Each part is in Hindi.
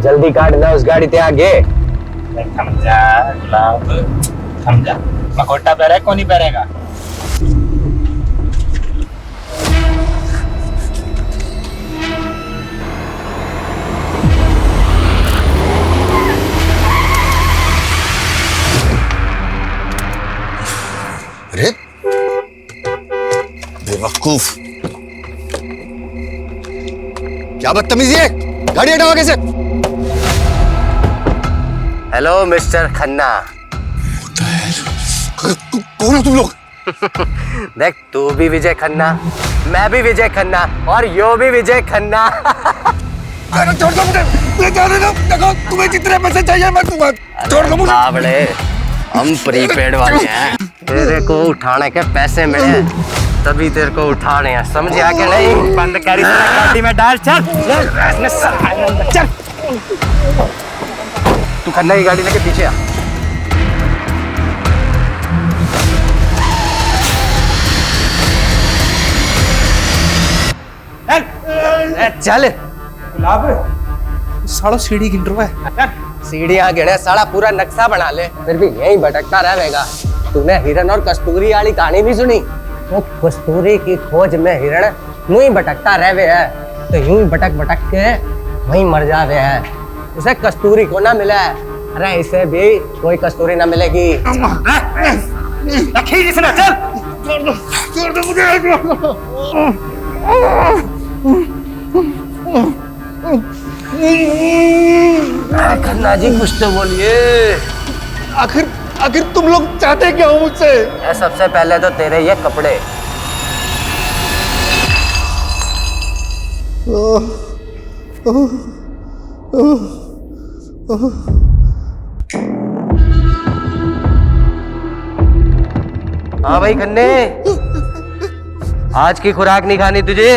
जल्दी काट ना उस गाड़ी ते आगे। थम जा गुलाब, थम जा। मकोटा पहरे कौन नहीं पहरेगा? अरे बेवकूफ, क्या बदतमीजी है, गाड़ी हटाओ आगे से। Hello mister Khanna. कौन हो तुम लोग? देख, तू भी विजय खन्ना, मैं भी विजय खन्ना और यो भी विजय खन्ना। छोड़ दो मुझे, मुझे जाने दो। देखो तुम्हें जितने पैसे चाहिए मैं दूंगा, छोड़ दो मुझे। बावड़े, हम प्रीपेड वाले हैं। तेरे को उठाने के पैसे मिले तभी तेरे को उठा रहे हैं, समझिया कि नहीं? बंद कर इस गाड़ी में डाल, चल चल। तू खन्ना की गाड़ी लेके पीछे आ। चल गुलाब, साला सीढ़ी गिन रहा है। सीढ़ियां गिने, साला पूरा नक्शा बना ले, फिर भी यहीं भटकता रहेगा। तूने हिरण और कस्तूरी वाली कहानी भी सुनी? तो कस्तूरी की खोज में हिरण यूं ही भटकता रहे है, तो यूं ही भटक भटक के वहीं मर जावे है। उसे कस्तूरी को ना मिला है, अरे इसे भी कोई कस्तूरी ना मिलेगी। छोड़ दो मुझे। खन्ना जी कुछ तो बोलिए। आखिर तुम लोग चाहते क्या हो मुझसे? सबसे पहले तो तेरे ये कपड़े। हाँ भाई खन्ने, आज की खुराक नहीं खानी तुझे?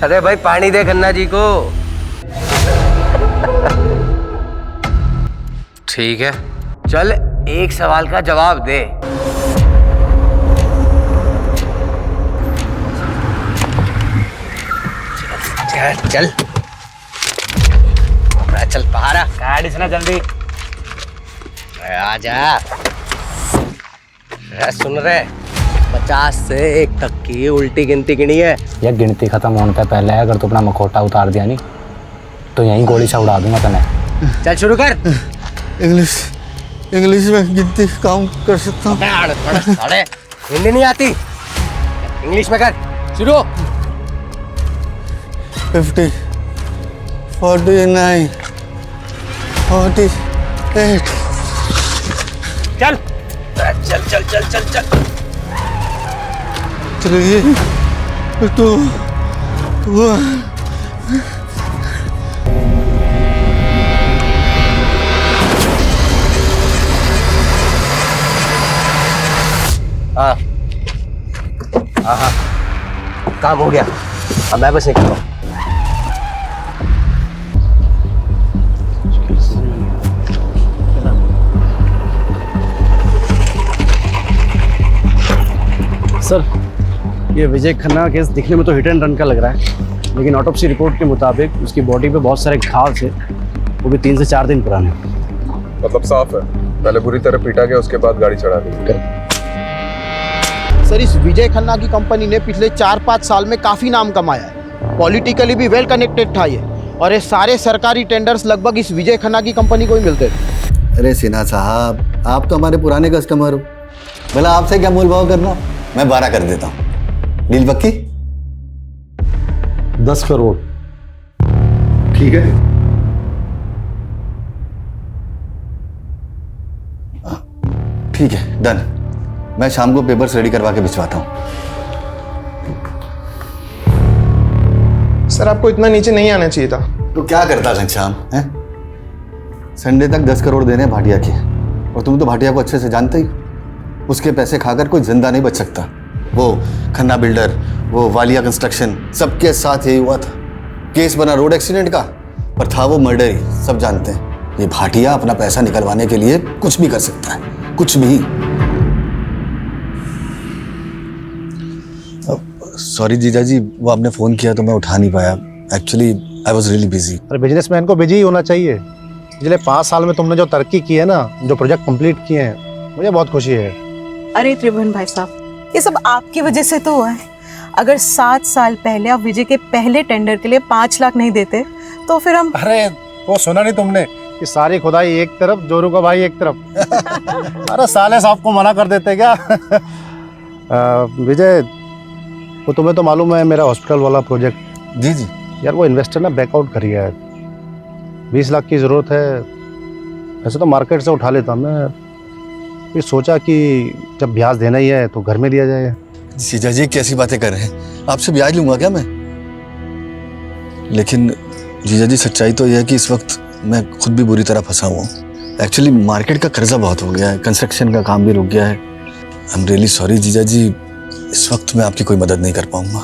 अरे भाई पानी दे खन्ना जी को। ठीक है, चल एक सवाल का जवाब दे। चल चल बाहर आ। गाड़ी से ना जल्दी। आजा। सुन रहे, 50 से 1 तक की उल्टी गिनती गिनी है। यह गिनती खत्म होने से पहले अगर तू अपना मखौटा उतार दिया नहीं तो यहीं गोली से उड़ा दूंगा तने। चल शुरू कर। इंग्लिश में गिनती काउंट कर सकता हूँ। हिंदी नहीं आती, इंग्लिश में कर शुरू। 50, 49, 48। चल चल चल चल चल चल। 3, 2, 1। हाँ हाँ, काम हो गया, अब मैं बस निकल रहा हूँ। सर, ये विजय खन्ना का केस दिखने में तो हिट एंड रन का लग रहा है, लेकिन ऑटोप्सी रिपोर्ट के मुताबिक उसकी बॉडी पे बहुत सारे घाव थे, वो भी 3 से 4 दिन पुराने। मतलब साफ है, पहले बुरी तरह पीटा गया, उसके बाद गाड़ी चढ़ा दी। सर, इस विजय खन्ना की कंपनी ने पिछले 4-5 साल में काफ़ी नाम कमाया है। पॉलिटिकली भी वेल कनेक्टेड था ये, और ये सारे सरकारी टेंडर्स लगभग इस विजय खन्ना की कंपनी को ही मिलते थे। अरे सिन्हा साहब, आप तो हमारे पुराने कस्टमर हो, भला आपसे क्या मोल भाव करना। मैं 12 कर देता हूँ, डील पक्की? 10 करोड़। ठीक है। ठीक है, डन। मैं शाम को पेपर्स रेडी करवा के भिजवाता हूँ। सर, आपको इतना नीचे नहीं आना चाहिए था। तो क्या करता घनश्याम है? संडे तक 10 करोड़ देने भाटिया के, और तुम तो भाटिया को अच्छे से जानते ही। उसके पैसे खाकर कोई जिंदा नहीं बच सकता। वो खन्ना बिल्डर, वो वालिया कंस्ट्रक्शन, सबके साथ यही हुआ था। केस बना रोड एक्सीडेंट का, पर था वो मर्डर ही, सब जानते हैं। ये भाटिया अपना पैसा निकलवाने के लिए कुछ भी कर सकता है, कुछ भी। सॉरी जीजा जी, वो आपने फोन किया तो मैं उठा नहीं पाया। Actually I was really busy. अरे बिजनेसमैन को बिजी ही होना चाहिए। पिछले 5 साल में तुमने जो तरक्की की है ना, जो प्रोजेक्ट कंप्लीट किए हैं, मुझे बहुत खुशी है। अरे त्रिभुवन भाई साहब, ये सब आपकी वजह से तो हुआ है। अगर 7 साल पहले आप विजय के पहले टेंडर के लिए 5 लाख नहीं देते तो फिर हम। अरे वो सुना नहीं तुमने कि सारी खुदाई एक तरफ, जोरू का भाई एक तरफ। अरे साले साहब को मना कर देते क्या? विजय, वो तुम्हें तो मालूम है मेरा हॉस्पिटल वाला प्रोजेक्ट। जी जी। यार वो इन्वेस्टर ना बैकआउट कर गया है। 20 लाख की ज़रूरत है। वैसे तो मार्केट से उठा लेता मैं, फिर सोचा कि जब ब्याज देना ही है तो घर में दिया जाए। जीजा जी कैसी बातें कर रहे हैं? आपसे ब्याज लूंगा क्या मैं? लेकिन जीजा जी सच्चाई तो यह है कि इस वक्त मैं खुद भी बुरी तरह फंसा हुआ हूँ। एक्चुअली मार्केट का कर्जा बहुत हो गया है, कंस्ट्रक्शन का काम भी रुक गया है। आई एम रियली सॉरी जीजा जी, इस वक्त मैं आपकी कोई मदद नहीं कर पाऊंगा।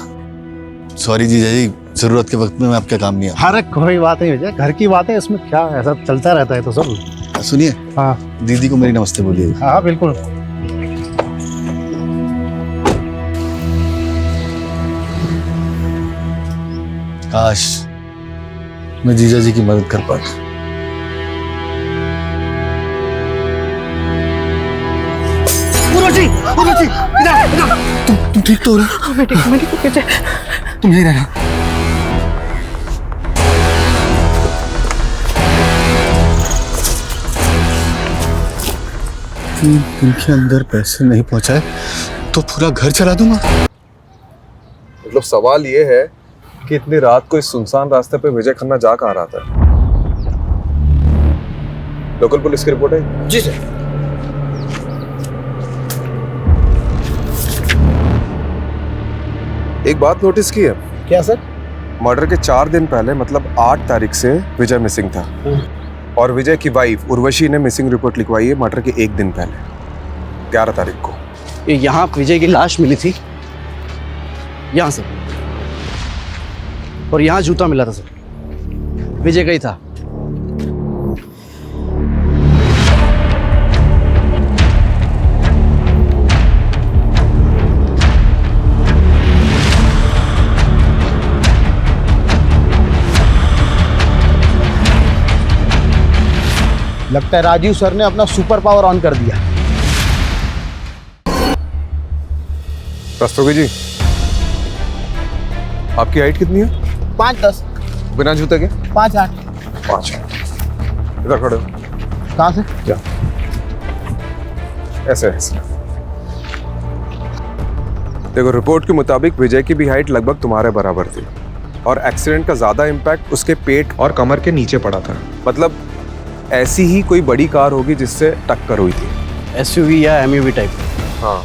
सॉरी जीजा जी, जरूरत के वक्त में मैं आपके काम नहीं आया। अरे कोई बात नहीं विजय, घर की बात है, इसमें क्या ऐसा चलता रहता है तो सब। सुनिए, हाँ दीदी को मेरी नमस्ते बोलिए। हाँ बिल्कुल। काश मैं जीजा जी की मदद कर पाता। तुम ठीक तो हो रहा? मैं ठीक हूँ। तुम यही रहना। इनके अंदर पैसे नहीं पहुंचाए तो पूरा घर चला दूंगा। मतलब सवाल ये है कि इतनी रात को इस सुनसान रास्ते पे विजय खन्ना जा कहाँ रहा था? लोकल पुलिस की रिपोर्ट है? जी सर। एक बात नोटिस की है? क्या सर? मर्डर के 4 दिन पहले मतलब 8 तारीख से विजय मिसिंग था और विजय की वाइफ उर्वशी ने मिसिंग रिपोर्ट लिखवाई है मर्डर के 1 दिन पहले 11 तारीख को। यहाँ विजय की लाश मिली थी, यहाँ से, और यहाँ जूता मिला था सर, विजय का ही था। लगता है राजीव सर ने अपना सुपर पावर ऑन कर दिया। रस्तोगी जी, आपकी हाइट कितनी है? 5'10", बिना जूते के? 5'8". 5। इधर खड़े हो। कहाँ से? क्या? ऐसे ऐसे। देखो, रिपोर्ट के मुताबिक विजय की भी हाइट लगभग तुम्हारे बराबर थी और एक्सीडेंट का ज्यादा इम्पैक्ट उसके पेट और कमर के नीचे पड़ा था। मतलब ऐसी ही कोई बड़ी कार होगी जिससे टक्कर हुई थी। SUV या MUV टाइप। हाँ,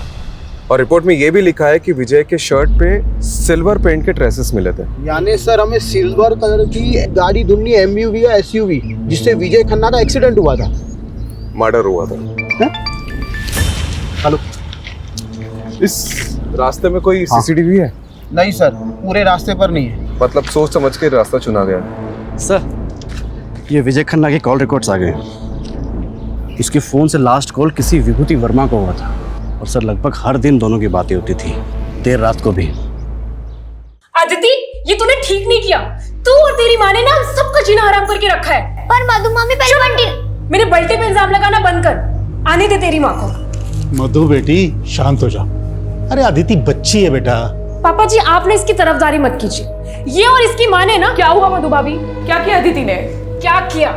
और रिपोर्ट में ये भी लिखा है कि विजय के शर्ट पे सिल्वर पेंट के ट्रेसेस मिले थे। यानी सर हमें सिल्वर कलर की गाड़ी ढूंढनी, MUV या SUV, जिससे विजय खन्ना का एक्सीडेंट हुआ था, मर्डर हुआ था। हेलो, इस रास्ते में कोई CCTV है? नहीं सर, पूरे रास्ते पर नहीं है। मतलब सोच समझ के रास्ता चुना गया। सर, ये विजय खन्ना के कॉल रिकॉर्ड्स आ गए। उसके फ़ोन से लास्ट कॉल किसी विभूति वर्मा को हुआ था, और सर लगभग हर दिन दोनों की बातें होती थी, देर रात को भी। अदिति, ये तूने ठीक नहीं किया। तू और तेरी माँ ने ना हम सबका जीना हराम करके रखा है। पर मधु मामी पहले बंटी। मेरे बल्टे पे इल्जाम लगाना बंद कर। आने दे तेरी माँ को। मधु बेटी शांत हो जा। अरे अदिति बच्ची है बेटा। पापा जी, आपने इसकी तरफदारी मत कीजिए। ये और इसकी माँ ने ना। क्या हुआ मधु भाभी? क्या किया अदिति ने? क्या किया?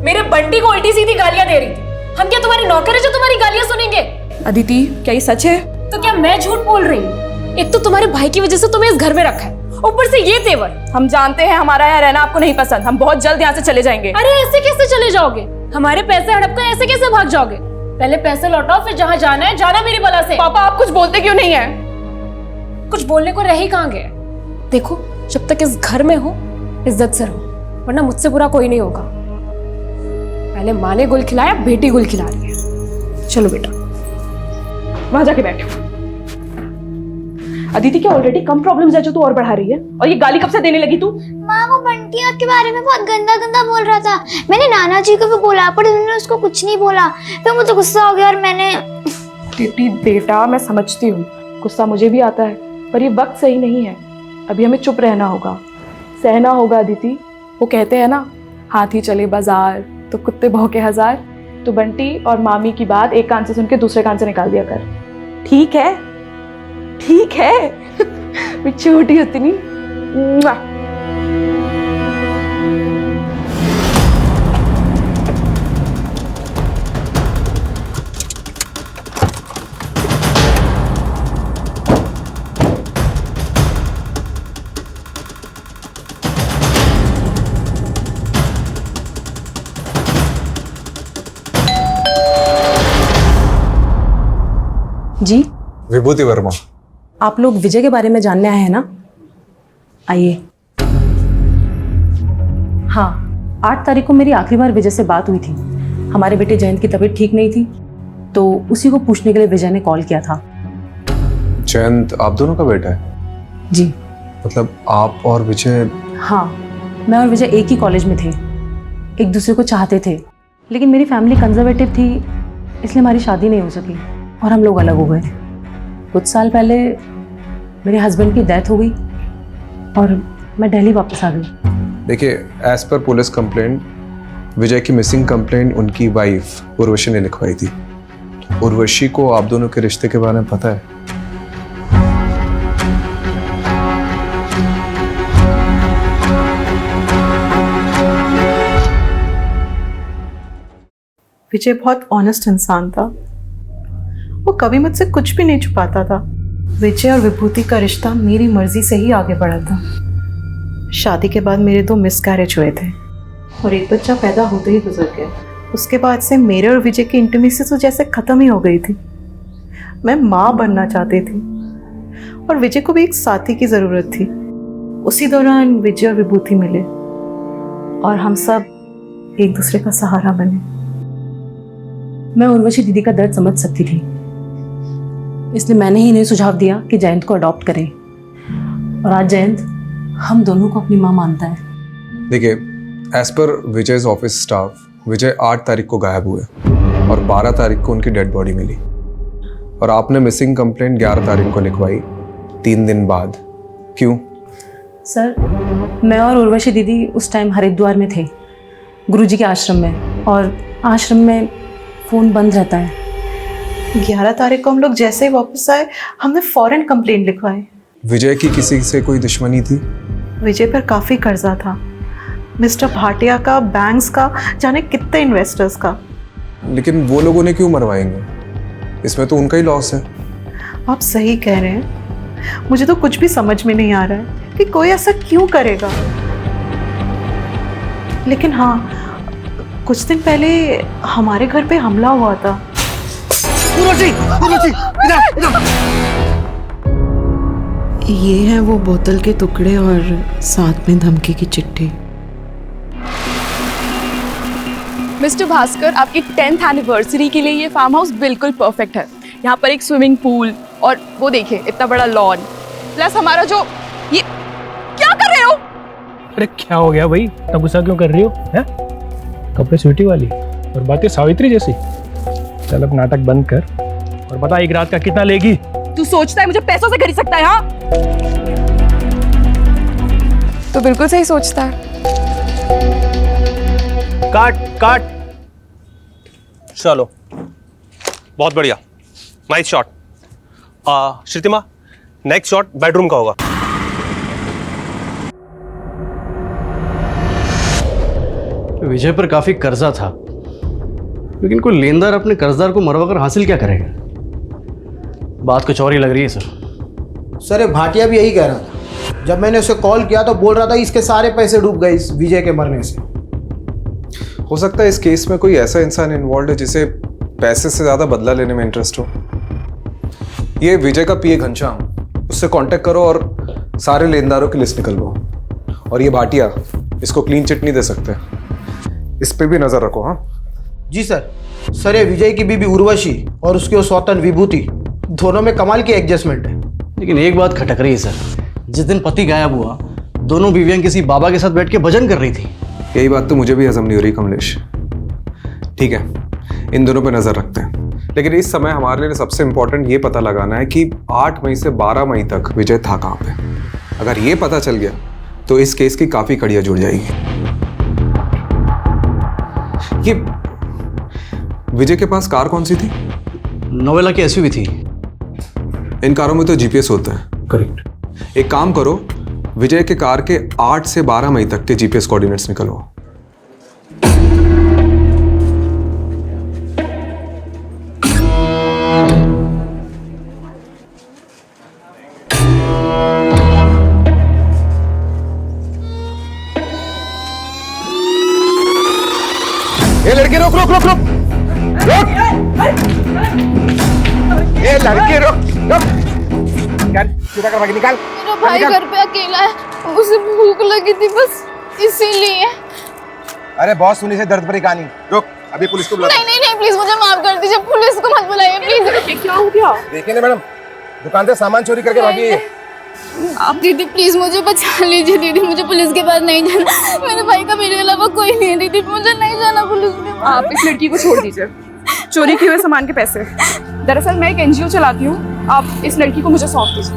मेरे बंटी को उल्टी सीधी गालियां दे रही थी। हम क्या तुम्हारी नौकर है जो तुम्हारी गालियां सुनेंगे? अदिति, क्या ये सच है? तो क्या मैं झूठ बोल रही हूँ? एक तो तुम्हारे भाई की वजह से तुम्हें इस घर में रखा है, ऊपर से ये तेवर। हम जानते हैं हमारा यहाँ रहना आपको नहीं पसंद। हम बहुत जल्द यहाँ से चले जाएंगे। अरे ऐसे कैसे चले जाओगे? हमारे पैसे हड़प कर ऐसे कैसे भाग जाओगे? पहले पैसे लौटाओ, फिर जहाँ जाना है जाना मेरी बला से। पापा, आप कुछ बोलते क्यों नहीं है? कुछ बोलने को रह ही कहाँ गए? देखो, जब तक इस घर में हो इज्जत से रहो, वरना मुझसे बुरा कोई नहीं होगा। पहले माँ ने गुल खिलाया, बेटी गुल खिला रही है। चलो बेटा, वहां जाके बैठो। अदिति क्या ऑलरेडी कम प्रॉब्लम्स है जो तू और बढ़ा रही है? और ये गाली कब से देने लगी तू? माँ वो बंटी आपके बारे में बहुत गंदा गंदा बोल रहा था। मैंने नाना जी को भी बोला पर उन्होंने उसको कुछ नहीं बोला। फिर मुझे गुस्सा हो गया और मैंने। टीटी बेटा मैं समझती हूँ, गुस्सा मुझे भी आता है, पर ये वक्त सही नहीं है। अभी हमें चुप रहना होगा, सहना होगा अदिति। वो कहते हैं ना, हाथी चले बाजार तो कुत्ते भौंके हजार। तो बंटी और मामी की बात एक कान से सुन के दूसरे कान से निकाल दिया कर, ठीक है? ठीक है। मैं छोटी होती नहीं। जी विभूति वर्मा, आप लोग विजय के बारे में जानने आए हैं ना? आइए। हाँ, 8 तारीख को मेरी आखिरी बार विजय से बात हुई थी। हमारे बेटे जयंत की तबीयत ठीक नहीं थी, तो उसी को पूछने के लिए विजय ने कॉल किया था। जयंत आप दोनों का बेटा है? जी। मतलब आप और विजय? हाँ, मैं और विजय एक ही कॉलेज में थे, एक दूसरे को चाहते थे, लेकिन मेरी फैमिली कंजर्वेटिव थी, इसलिए हमारी शादी नहीं हो सकी और हम लोग अलग हो गए। कुछ साल पहले मेरे हस्बैंड की डेथ हो गई और मैं दिल्ली वापस आ गई। देखिए, एज पर पुलिस कंप्लेंट, विजय की मिसिंग कंप्लेंट उनकी वाइफ उर्वशी ने लिखवाई थी। उर्वशी को आप दोनों के रिश्ते के बारे में पता है? विजय बहुत ऑनेस्ट इंसान था, वो कभी मुझसे कुछ भी नहीं छुपाता था। विजय और विभूति का रिश्ता मेरी मर्जी से ही आगे बढ़ा था। शादी के बाद मेरे 2 मिसकैरेज हुए थे और एक बच्चा पैदा होते ही गुजर गया। उसके बाद से मेरे और विजय की इंटीमेसी तो जैसे ख़त्म ही हो गई थी। मैं माँ बनना चाहती थी और विजय को भी एक साथी की ज़रूरत थी। उसी दौरान विजय और विभूति मिले और हम सब एक दूसरे का सहारा बने। मैं उर्वशी दीदी का दर्द समझ सकती थी, इसलिए मैंने ही इन्हें सुझाव दिया कि जयंत को अडॉप्ट करें, और आज जयंत हम दोनों को अपनी माँ मानता है। देखिए, as per Vijay's office staff, विजय 8 तारीख को गायब हुए और 12 तारीख को उनकी डेड बॉडी मिली, और आपने मिसिंग कंप्लेंट 11 तारीख को लिखवाई, 3 दिन बाद। क्यों? सर, मैं और उर्वशी दीदी उस टाइम हरिद्वार में थे, गुरुजी के आश्रम में, और आश्रम में फ़ोन बंद रहता है। 11 तारीख को हम लोग जैसे ही वापस आए, हमने फौरन कंप्लेंट लिखवाई। विजय की किसी से कोई दुश्मनी थी? विजय पर काफ़ी कर्जा था, मिस्टर भाटिया का, बैंक्स का, जाने कितने इन्वेस्टर्स का। लेकिन वो लोगों ने क्यों मरवाएंगे? इसमें तो उनका ही लॉस है। आप सही कह रहे हैं, मुझे तो कुछ भी समझ में नहीं आ रहा है कि कोई ऐसा क्यों करेगा। लेकिन हाँ, कुछ दिन पहले हमारे घर पे हमला हुआ था। ये है वो बोतल के टुकड़े और साथ में धमकी की चिट्ठी। मिस्टर भास्कर, आपकी 10th एनिवर्सरी के लिए ये फार्म हाउस बिल्कुल परफेक्ट है। यहाँ पर एक स्विमिंग पूल और वो देखिए इतना बड़ा लॉन, प्लस हमारा जो ये क्या कर रहे हो? अरे क्या हो गया भाई, इतना गुस्सा क्यों कर रही हो? हैं? कपड़े स्वीटी वाली और बातें सावित्री जैसी। चल अब नाटक बंद कर और बता, एक रात का कितना लेगी? तू सोचता है मुझे पैसों से खरीद सकता है? हाँ, तो बिल्कुल सही सोचता है। काट काट। चलो, बहुत बढ़िया, nice shot. Shrutima, next shot bedroom का होगा। विजय पर काफी कर्जा था, लेकिन कोई लेनदार अपने कर्जदार को मरवा कर हासिल क्या करेगा? बात कुछ और ही लग रही है सर, ये भाटिया भी यही कह रहा था। जब मैंने उसे कॉल किया तो बोल रहा था इसके सारे पैसे डूब गए इस विजय के मरने से। हो सकता है इस केस में कोई ऐसा इंसान इन्वॉल्व है जिसे पैसे से ज्यादा बदला लेने में इंटरेस्ट हो। ये विजय का पीए घनश्याम, उससे कांटेक्ट करो और सारे लेनदारों की लिस्ट निकलवाओ। और ये भाटिया, इसको क्लीन चिट नहीं दे सकते, इस पे भी नजर रखो। हाँ जी सर। सर, ये विजय की बीबी उर्वशी और उसकी वो सौतन विभूति, दोनों में कमाल की एडजस्टमेंट है। लेकिन एक बात खटक रही है सर, जिस दिन पति गायब हुआ दोनों बीवियां किसी बाबा के साथ बैठ के भजन कर रही थी। यही बात तो मुझे भी हजम नहीं हो रही कमलेश। ठीक है, इन दोनों पे नजर रखते हैं, लेकिन इस समय हमारे लिए सबसे इंपॉर्टेंट ये पता लगाना है कि 8 मई से 12 मई तक विजय था कहाँ पे। अगर ये पता चल गया तो इस केस की काफी कड़ियां जुड़ जाएगी। ये विजय के पास कार कौन सी थी? नोवेला की एसयूवी थी। इन कारों में तो जीपीएस होता है। करेक्ट। एक काम करो, विजय के कार के 8 से 12 मई तक के जीपीएस कोऑर्डिनेट्स निकलवाओ। ये लड़के रोक रोक रोक रोक रोक, ये लड़के रोक रोक, निकाल सीधा करवा के निकाल। मेरा भाई घर पे अकेला है, उसे भूख लगी थी बस इसीलिए। अरे बॉस सुनी से दर्द भरी कहानी। रुक, अभी पुलिस को बुला। नहीं नहीं नहीं, प्लीज मुझे माफ कर दीजिए, पुलिस को मत बुलाइए प्लीज। क्या हो गया? देखिए ना मैडम, दुकान से सामान चोरी करके भागी है। आप दीदी प्लीज मुझे बचा लीजिए दीदी, मुझे पुलिस के पास नहीं जाना। मेरे भाई का मेरे अलावा कोई नहीं है दीदी, मुझे नहीं जाना पुलिस के पास। आप इस लड़की को छोड़ दीजिए, चोरी किए हुए सामान के पैसे। दरअसल मैं एक एनजीओ चलाती हूँ, आप इस लड़की को मुझे सौंप दीजिए।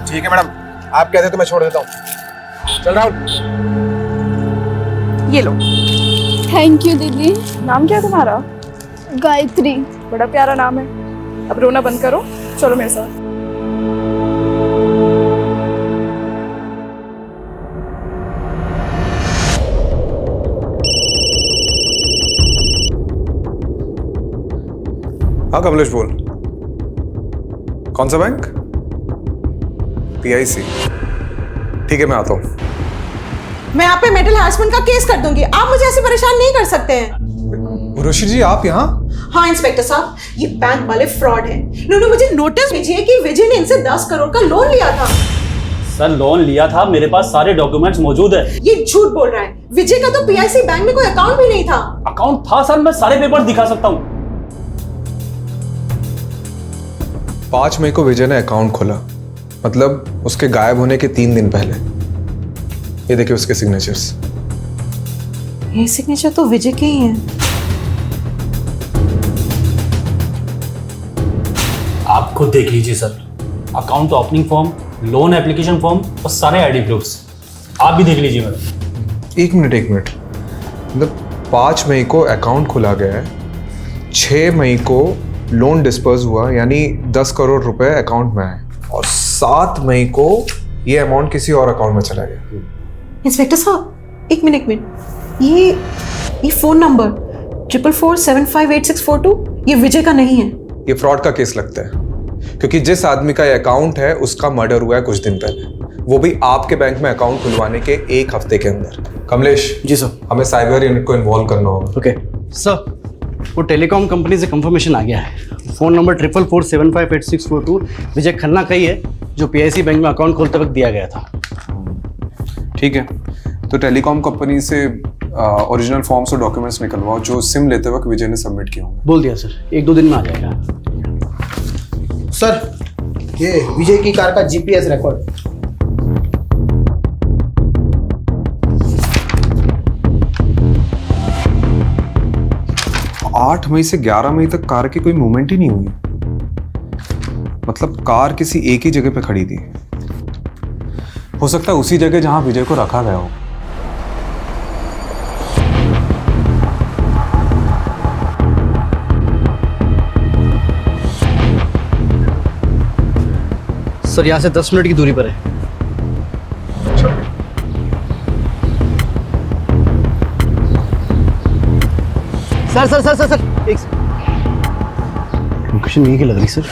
ठीक है मैडम, आप कहते तो मैं छोड़ देता हूँ। चल राहुल, ये लो। थैंक यू दीदी। नाम क्या है तुम्हारा? गायत्री। बड़ा प्यारा नाम है। अब रोना बंद करो, चलो मेरे साथ। हाँ कमलेश बोल। कौन सा बैंक? PIC। ठीक है, मैं आता हूँ। मैं आप पे मेंटल हैरेसमेंट का केस कर दूंगी, आप मुझे ऐसे परेशान नहीं कर सकते हैं। उर्वशी जी, आप यहाँ? हाँ इंस्पेक्टर साहब, ये बैंक वाले फ्रॉड हैं। इन्होंने मुझे नोटिस भेजी है कि विजय ने इनसे 10 करोड़ का लोन लिया था। सर लोन लिया था, मेरे पास सारे डॉक्यूमेंट्स मौजूद है। ये झूठ बोल रहा है। विजय का तो PIC बैंक में कोई अकाउंट भी नहीं था। अकाउंट था सर, मैं सारे पेपर दिखा सकता हूँ। 5 मई को विजय ने अकाउंट खोला, मतलब उसके गायब होने के 3 दिन पहले। ये देखिए उसके सिग्नेचर्स। ये सिग्नेचर तो विजय के ही हैं। आप खुद देख लीजिए sir, account opening form, loan application form और सारे आईडी प्रूफ्स। आप भी देख लीजिए मैडम। एक मिनट, मतलब 5 मई को अकाउंट खुला गया है, 6 मई को लोन डिस्पर्स हुआ, यानी 10 करोड़ रुपए अकाउंट में आए, और 7 मई को ये अमाउंट किसी और अकाउंट में चला गया। इंस्पेक्टर साहब एक मिनट, ये फोन नंबर 4447584642 ये विजय का नहीं है। ये फ्रॉड का केस लगता है, क्योंकि जिस आदमी का ये अकाउंट है उसका मर्डर हुआ है कुछ दिन पहले, वो भी आपके बैंक में अकाउंट खुलवाने के 1 हफ्ते के अंदर। कमलेश जी सर, हमें साइबर यूनिट को इन्वॉल्व करना होगा। ओके सर, वो टेलीकॉम कंपनी से कंफर्मेशन आ गया है। फोन नंबर 4447584642 विजय खन्ना का ही है, जो PIC बैंक में अकाउंट खोलते वक्त दिया गया था। ठीक है, तो टेलीकॉम कंपनी से ओरिजिनल फॉर्म्स और डॉक्यूमेंट्स निकलवाओ जो सिम लेते वक्त विजय ने सबमिट किए होंगे। बोल दिया सर, 1-2 दिन में आ जाएगा। सर, ये विजय की कार का GPS रिकॉर्ड। 8 मई से 11 मई तक कार की कोई मूवमेंट ही नहीं हुई, मतलब कार किसी एक ही जगह पे खड़ी थी। हो सकता है उसी जगह जहां विजय को रखा गया हो। सर यहाँ से 10 मिनट की दूरी पर है। Sir sir sir sir sir एक लोकेशन यही की लग रही सर।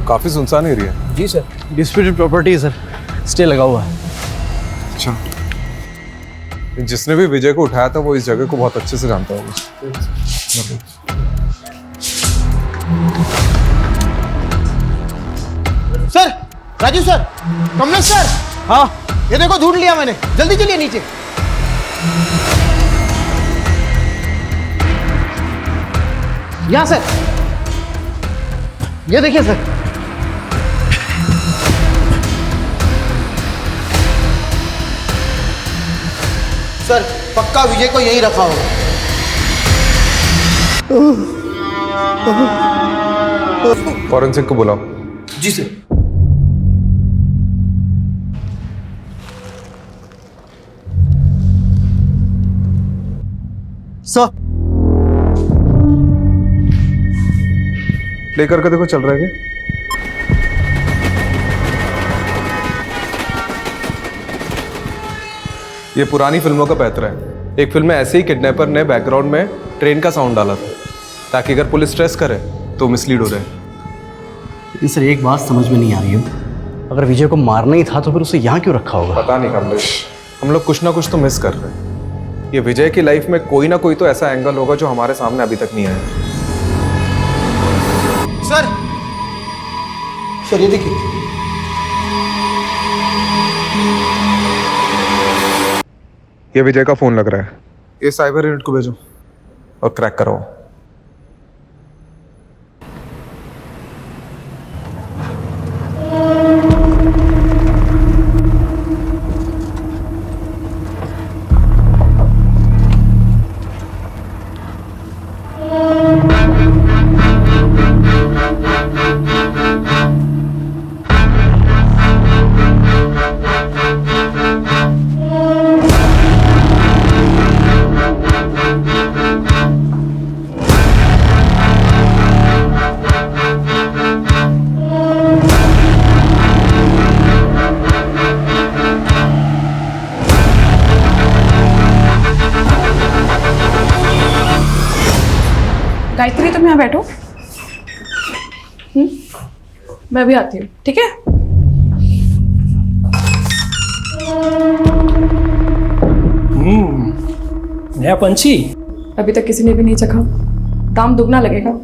काफी सुनसान एरिया है। जी सर, डिस्प्यूटेड प्रॉपर्टी है सर, स्टे लगा हुआ है। अच्छा, जिसने भी विजय को उठाया था वो इस जगह को बहुत अच्छे से जानता होगा। Sir, Raju sir, Kamlesh sir. हाँ, ये देखो ढूंढ लिया मैंने, जल्दी चलिए नीचे। यहाँ सर, ये देखिए सर। सर पक्का विजय को यही रखा होगा। फॉरेंसिक को बुलाओ। जी सर। सर प्ले करके देखो चल रहा है क्या? ये पुरानी फिल्मों का पैतरा है। एक फिल्म में ऐसे ही किडनैपर ने बैकग्राउंड में ट्रेन का साउंड डाला था ताकि अगर पुलिस स्ट्रेस करे तो मिसलीड हो रहे। लेकिन सर एक बात समझ में नहीं आ रही है, अगर विजय को मारना ही था तो फिर उसे यहाँ क्यों रखा होगा? पता नहीं कमलेश, हम लोग कुछ ना कुछ तो मिस कर रहे हैं। ये विजय की लाइफ में कोई ना कोई तो ऐसा एंगल होगा जो हमारे सामने अभी तक नहीं आया। सर ये देखिए, ये विजय का फोन लग रहा है। ये साइबर यूनिट को भेजो और क्रैक कराओ। गायत्री तुम यहाँ बैठो। मैं भी आती हूँ, ठीक है? नया पंछी अभी तक किसी ने भी नहीं चखा, दाम दुगना लगेगा।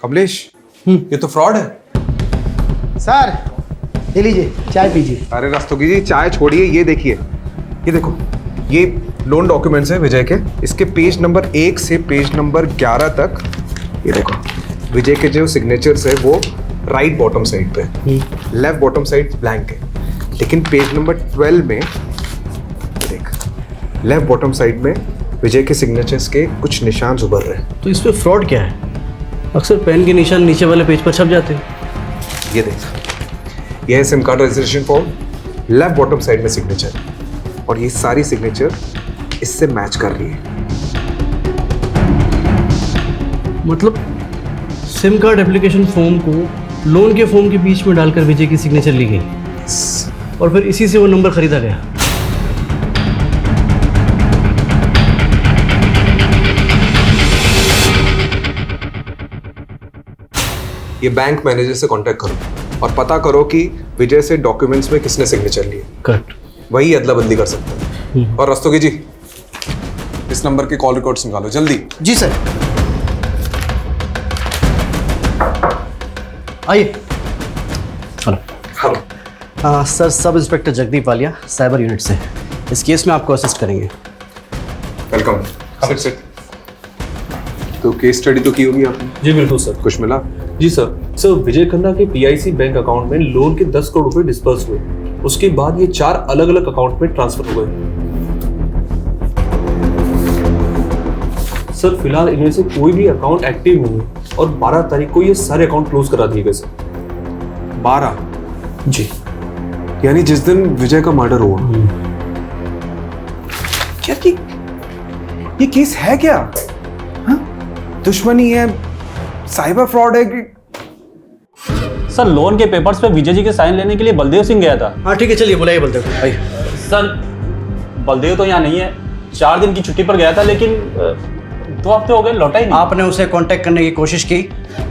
कमलेश, ये तो फ्रॉड है। सर ये लीजिए चाय पीजिए। अरे रस्तोगी जी चाय छोड़िए, ये देखिए, ये देखो, ये लोन डॉक्यूमेंट्स हैं विजय के। इसके पेज नंबर 1 से पेज नंबर 11 तक ये देखो, विजय के जो सिग्नेचर्स है वो राइट बॉटम साइड पे, लेफ्ट बॉटम साइड ब्लैंक है। लेकिन पेज नंबर 12 में देख, लेफ्ट बॉटम साइड में विजय के सिग्नेचर्स के कुछ निशान उभर रहे हैं। तो इस पे फ्रॉड क्या है? अक्सर पेन के निशान नीचे वाले पेज पर छप जाते हैं। ये देख, यह है SIM card registration form, left bottom side में सिग्नेचर, और ये सारी सिग्नेचर इससे मैच कर रही है। मतलब सिम कार्ड एप्लीकेशन फॉर्म को लोन के फॉर्म के बीच में डालकर विजय की सिग्नेचर ली गई और फिर इसी से वो नंबर खरीदा गया। ये बैंक मैनेजर से कांटेक्ट करो और पता करो कि विजय से डॉक्यूमेंट्स में किसने सिग्नेचर लिए। कट। वही अदला बदली कर सकते हैं। और रस्तोगी जी, इस नंबर के कॉल रिकॉर्ड्स निकालो जल्दी। जी सर। आइए। Hello sir, sub inspector Jagdeep Walia cyber unit से। इस केस में आपको असिस्ट करेंगे। वेलकम। Sit sit. तो केस स्टडी तो की होगी आपने? जी बिल्कुल सर। कुछ मिला? जी सर विजय खन्ना के PIC बैंक अकाउंट में लोन के 10 करोड़ रुपए डिस्पर्स हुए। उसके बाद ये 4 अलग अलग अकाउंट में ट्रांसफर हो गए। सर फिलहाल इनमें से कोई भी अकाउंट एक्टिव नहीं है और 12 तारीख को ये सारे अकाउंट क्लोज करा दिए गए सर। 12? जी। यानी जिस दिन विजय का मर्डर हुआ। क्या ये केस है क्या? दुश्मनी है, साइबर फ्रॉड है कि? सर लोन के पेपर्स पे विजय जी के साइन लेने के लिए बलदेव सिंह गया था। हाँ ठीक है, चलिए बुलाइए बलदेव। आइए। सर बलदेव तो यहाँ नहीं है, 4 दिन की छुट्टी पर गया था, लेकिन 2 हफ्ते हो गए लौटा ही नहीं। आपने उसे कांटेक्ट करने की कोशिश की?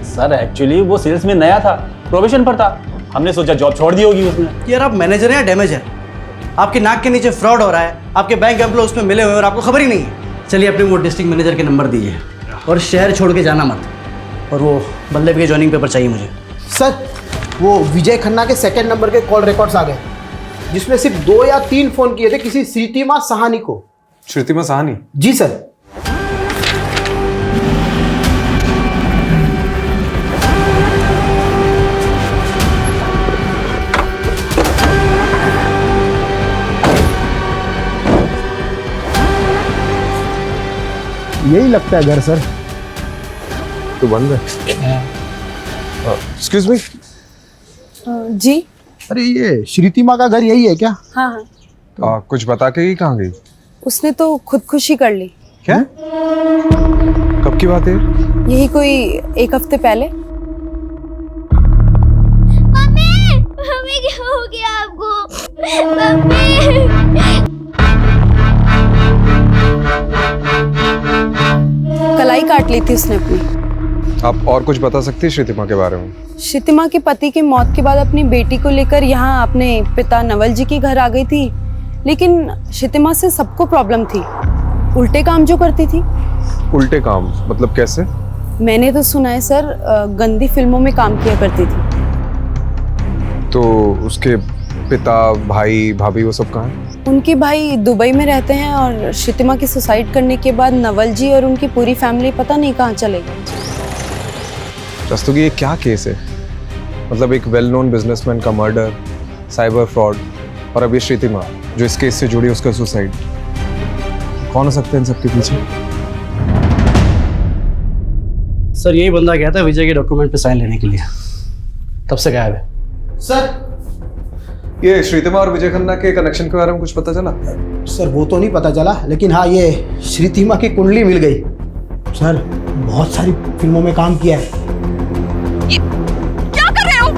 सर एक्चुअली वो सेल्स में नया था, प्रोबेशन पर था, हमने सोचा जॉब छोड़ दी होगी उसने। यार आप मैनेजर हैं या डैमेजर? आपके नाक के नीचे फ्रॉड हो रहा है, आपके बैंक एम्प्लॉय उसमें मिले हुए और आपको खबर ही नहीं है। चलिए अपने वो डिस्ट्रिक्ट मैनेजर के नंबर दीजिए और शहर छोड़ के जाना मत, और वो बल्देव के ज्वाइनिंग पेपर चाहिए मुझे। सर वो विजय खन्ना के सेकंड नंबर के कॉल रिकॉर्ड्स आ गए, जिसमें सिर्फ 2 या 3 फोन किए थे किसी श्रीतिमा सहानी को। श्रुतिमा सहानी? जी सर। यही लगता है घर सर। तो बंद है। Excuse me. जी। अरे ये श्रीतिमा का घर यही है क्या? हाँ हाँ। कुछ बता के ही कहाँ गई? उसने तो खुदकुशी कर ली। क्या? कब की बात है? यही कोई 1 हफ्ते पहले। मम्मी, मम्मी क्या हो गया आपको? मम्मी। कलाई काट ली थी उसने अपनी। आप और कुछ बता सकती है श्रुतिमा के बारे में? श्रुतिमा के पति की मौत के बाद अपनी बेटी को लेकर यहाँ अपने पिता नवल जी के घर आ गई थी, लेकिन श्रुतिमा से सबको प्रॉब्लम थी, उल्टे काम जो करती थी। उल्टे काम मतलब कैसे? मैंने तो सुना है सर, गंदी फिल्मों में काम किया करती थी। तो उसके पिता, भाई, भाभी वो सब कहाँ हैं? उनके भाई दुबई में रहते हैं और श्रुतिमा की सुसाइड करने के बाद नवल जी और उनकी पूरी फैमिली पता नहीं कहाँ चले गए। रस्तोगी, ये क्या केस है? मतलब एक वेल नोन बिजनेसमैन का मर्डर, साइबर फ्रॉड, और अब ये श्रुतिमा जो इस केस से जुड़ी उसका सुसाइड। कौन हो सकते हैं इन सबके पीछे? सर यही बंदा गया था विजय के डॉक्यूमेंट पे साइन लेने के लिए, तब से गायब है। सर ये श्रुतिमा और विजय खन्ना के कनेक्शन के बारे में कुछ पता चला? सर वो तो नहीं पता चला, लेकिन हाँ ये श्रुतिमा की कुंडली मिल गई। सर बहुत सारी फिल्मों में काम किया है। क्या कर रहे हो?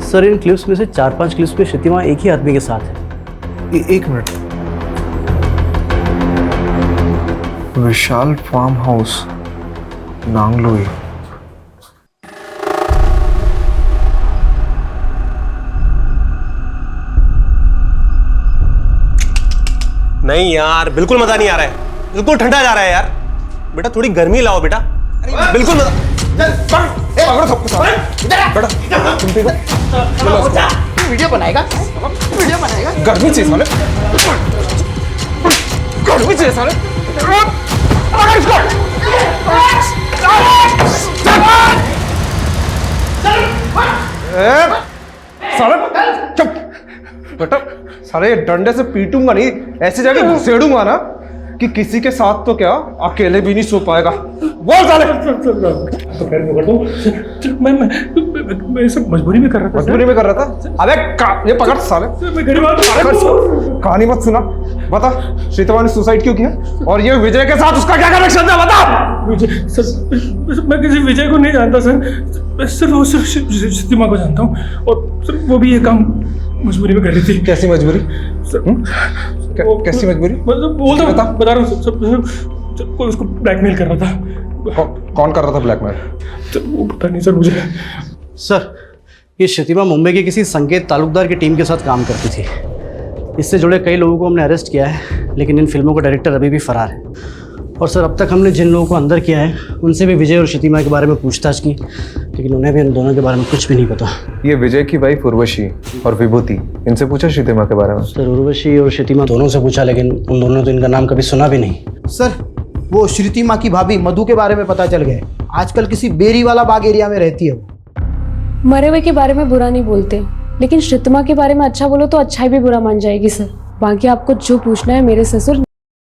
सर इन क्लिप्स में से 4-5 क्लिप्स पे श्रुतिमा एक ही आदमी के साथ है। 1 मिनट। विशाल फार्म हाउस, नांगलोई। नहीं यार, बिल्कुल मजा नहीं आ रहा है, बिल्कुल ठंडा जा रहा है यार। बेटा थोड़ी गर्मी लाओ बेटा, बिल्कुल मजा। वीडियो बनाएगा, वीडियो बनाएगा। गर्मी चाहिए साले, गर्मी चाहिए साले। चुप बेटा, सारे डंडे से पीटूंगा नहीं, ऐसी जगह घुसेड़ूंगा ना कि किसी के साथ तो क्या अकेले भी नहीं सो पाएगा। बोल साले। तो खैर मैं करता हूँ। मैं सब मजबूरी में कर रहा था। मजबूरी में कर रहा था? अबे ये पकड़ साले। मैं गरीब आदमी। कहानी मत सुना, बता श्रुतिमा ने सुसाइड क्यों किया और ये विजय के साथ उसका क्या कनेक्शन था? बता। विजय सर, मैं किसी विजय को नहीं जानता सर, सिर्फ श्रुतिमा को जानता हूँ, और सर वो भी ये काम मजबूरी में कर रही थी। कैसी मजबूरी? कैसी मजबूरी? बोल दो, बता रहा हूँ। कोई उसको ब्लैकमेल कर रहा था। कौन कर रहा था ब्लैकमेल? वो पता नहीं सर मुझे। सर ये श्रुतिमा मुंबई के किसी संकेत तालुकदार की टीम के साथ काम करती थी। इससे जुड़े कई लोगों को हमने अरेस्ट किया है, लेकिन इन फिल्मों का डायरेक्टर अभी भी फरार है। और सर अब तक हमने जिन लोगों को अंदर किया है उनसे भी विजय और श्रुतिमा के बारे में पूछताछ की, लेकिन उन्हें भी इन दोनों के बारे में कुछ भी नहीं पता। ये विजय की वाइफ उर्वशी और विभूति, इनसे पूछा श्रुतिमा के बारे में? सर उर्वशी और श्रुतिमा दोनों से पूछा, लेकिन उन दोनों तो इनका नाम कभी सुना भी नहीं। सर वो श्रुतिमा की भाभी मधु के बारे में पता चल गया, आजकल किसी बेरी वाला बाग एरिया में रहती है वो। मरे हुए के बारे में बुरा नहीं बोलते, लेकिन श्रुतिमा के बारे में अच्छा बोलो तो अच्छाई भी बुरा मान जाएगी सर। बाकी आपको जो पूछना है मेरे ससुर